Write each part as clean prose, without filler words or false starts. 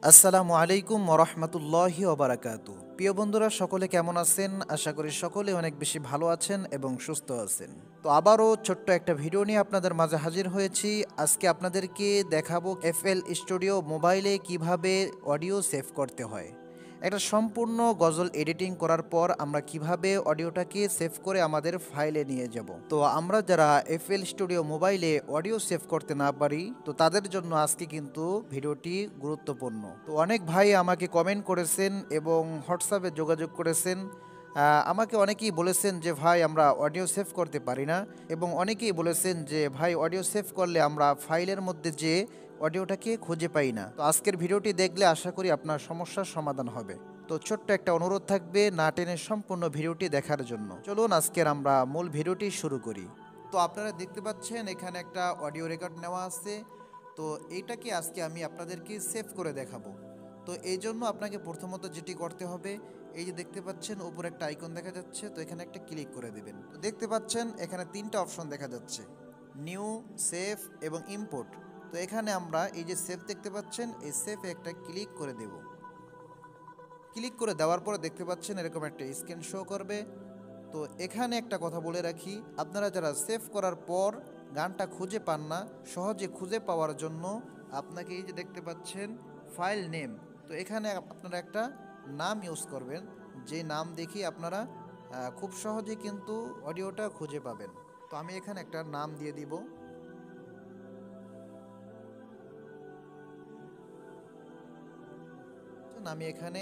আসসালামু আলাইকুম ওরহমতুল্লাহি ওবারাকাতু। প্রিয় বন্ধুরা, সকলে কেমন আছেন? আশা করি সকলে অনেক বেশি ভালো আছেন এবং সুস্থ আছেন। তো আবারও ছোট্ট একটা ভিডিও নিয়ে আপনাদের মাঝে হাজির হয়েছি। আজকে আপনাদেরকে দেখাবো এফএল স্টুডিও মোবাইলে কিভাবে অডিও সেভ করতে হয়। একটা সম্পূর্ণ গজল এডিটিং করার পর আমরা কিভাবে অডিওটাকে সেভ করে আমাদের ফাইলে নিয়ে যাব। তো আমরা যারা এফএল স্টুডিও মোবাইলে অডিও সেভ করতে না পারি, তো তাদের জন্য আজকে কিন্তু ভিডিওটি গুরুত্বপূর্ণ। তো অনেক ভাই আমাকে কমেন্ট করেছেন এবং হোয়াটসঅ্যাপে যোগাযোগ করেছেন। আমাকে অনেকেই বলেছেন যে ভাই আমরা অডিও সেভ করতে পারি না, এবং অনেকেই বলেছেন যে ভাই অডিও সেভ করলে আমরা ফাইলের মধ্যে যে অডিওটাকে খুঁজে পাই না। তো আজকের ভিডিওটি দেখলে আশা করি আপনার সমস্যার সমাধান হবে। তো ছোট্ট একটা অনুরোধ থাকবে না টেনে সম্পূর্ণ ভিডিওটি দেখার জন্য। চলুন আজকের আমরা মূল ভিডিওটি শুরু করি। তো আপনারা দেখতে পাচ্ছেন এখানে একটা অডিও রেকর্ড নেওয়া আছে। তো এইটাকে আজকে আমি আপনাদেরকে সেভ করে দেখাবো। তো এই জন্য আপনাকে প্রথমত যেটি করতে হবে, এই যে দেখতে পাচ্ছেন উপরে একটা আইকন দেখা যাচ্ছে, তো এখানে একটা ক্লিক করে দেবেন। তো দেখতে পাচ্ছেন এখানে তিনটা অপশন দেখা যাচ্ছে, নিউ, সেভ এবং ইম্পোর্ট। তো এখানে আমরা এই যে সেভ দেখতে পাচ্ছেন, এই সেভে একটা ক্লিক করে দেব। ক্লিক করে দেওয়ার পরে দেখতে পাচ্ছেন এরকম একটা স্ক্রিন শো করবে। তো এখানে একটা কথা বলে রাখি, আপনারা যারা সেভ করার পর গানটা খুঁজে পান না, সহজে খুঁজে পাওয়ার জন্য আপনাকে এই যে দেখতে পাচ্ছেন ফাইল নেম, তো এখানে আপনারা একটা নাম ইউজ করবেন, যে নাম দেখি আপনারা খুব সহজে কিন্তু অডিওটা খুঁজে পাবেন। তো আমি এখানে একটা নাম দিয়ে দিব। আমি এখানে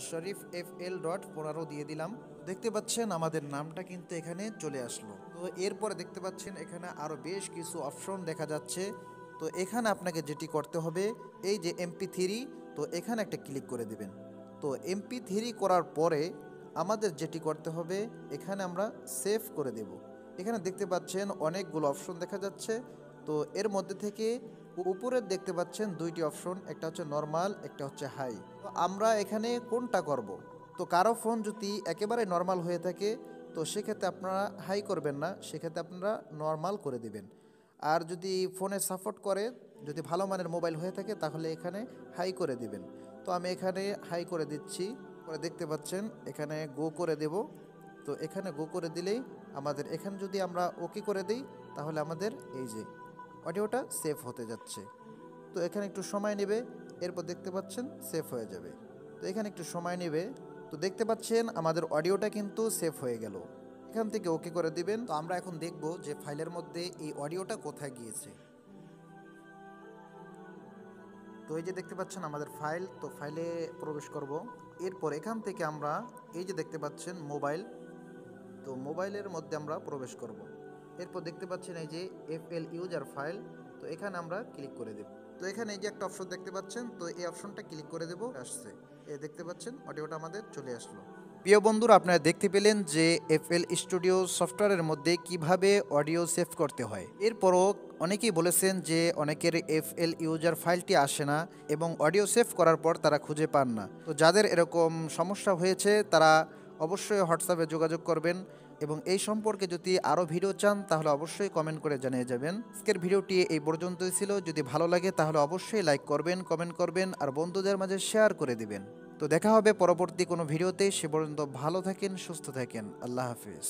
শরীফ FL.15 দিয়ে দিলাম। দেখতে পাচ্ছেন আমাদের নামটা কিন্তু এখানে চলে আসলো। তো এরপরে দেখতে পাচ্ছেন এখানে আরও বেশ কিছু অপশন দেখা যাচ্ছে। তো এখানে আপনাকে যেটি করতে হবে, এই যে MP3, তো এখানে একটা ক্লিক করে দিবেন। তো MP3 করার পরে আমাদের যেটি করতে হবে, এখানে আমরা সেভ করে দেব। এখানে দেখতে পাচ্ছেন অনেকগুলো অপশন দেখা যাচ্ছে। তো এর মধ্যে থেকে উপরে দেখতে পাচ্ছেন দুইটি অপশন, একটা হচ্ছে নর্মাল, একটা হচ্ছে হাই। তো আমরা এখানে কোনটা করব? তো কারো ফোন যদি একেবারে নর্মাল হয়ে থাকে, তো সেক্ষেত্রে আপনারা হাই করবেন না, সেক্ষেত্রে আপনারা নর্মাল করে দিবেন। আর যদি ফোনে সাপোর্ট করে, যদি ভালো মানের মোবাইল হয়ে থাকে, তাহলে এখানে হাই করে দিবেন। তো আমি এখানে হাই করে দিচ্ছি। পরে দেখতে পাচ্ছেন এখানে গো করে দেব। তো এখানে গো করে দিলেই আমাদের এখানে যদি আমরা ওকে করে দিই, তাহলে আমাদের এই যে অডিওটা সেভ হতে যাচ্ছে। তো এখানে একটু সময় নেবে, এরপর দেখতে পাচ্ছেন সেভ হয়ে যাবে। তো এখানে একটু সময় নেবে। তো দেখতে পাচ্ছেন আমাদের অডিওটা কিন্তু সেভ হয়ে গেল। এখান থেকে ওকে করে দিবেন। তো আমরা এখন দেখব যে ফাইলের মধ্যে এই অডিওটা কোথায় গিয়েছে। তো এই যে দেখতে পাচ্ছেন আমাদের ফাইল, তো ফাইলে প্রবেশ করব। এরপর এখান থেকে আমরা এই যে দেখতে পাচ্ছেন মোবাইল, তো মোবাইলের মধ্যে আমরা প্রবেশ করব। এরপর দেখতে পাচ্ছেন এই যে FL ইউজার ফাইল, তো এখানে আমরা ক্লিক করে দেব। তো এখানে এই যে একটা অপশন দেখতে পাচ্ছেন, তো এই অপশনটা ক্লিক করে দেব। আসছে, এই দেখতে পাচ্ছেন অডিওটা আমাদের চলে আসলো। প্রিয় বন্ধুরা, আপনারা দেখতে পেলেন যে FL স্টুডিও সফটওয়্যারের মধ্যে কিভাবে অডিও সেভ করতে হয়। এরপরও অনেকেই বলেছেন যে অনেকের FL ইউজার ফাইলটি আসে না এবং অডিও সেভ করার পর তারা খুঁজে পান না। তো যাদের এরকম সমস্যা হয়েছে তারা অবশ্যই হোয়াটসঅ্যাপে যোগাযোগ করবেন, এবং এই সম্পর্কে যদি আরও ভিডিও চান তাহলে অবশ্যই কমেন্ট করে জানিয়ে যাবেন। আজকের ভিডিওটি এই পর্যন্তই ছিল। যদি ভালো লাগে তাহলে অবশ্যই লাইক করবেন, কমেন্ট করবেন আর বন্ধুদের মাঝে শেয়ার করে দিবেন। তো দেখা হবে পরবর্তী কোনো ভিডিওতে। সে পর্যন্ত ভালো থাকেন, সুস্থ থাকেন। আল্লাহ হাফিজ।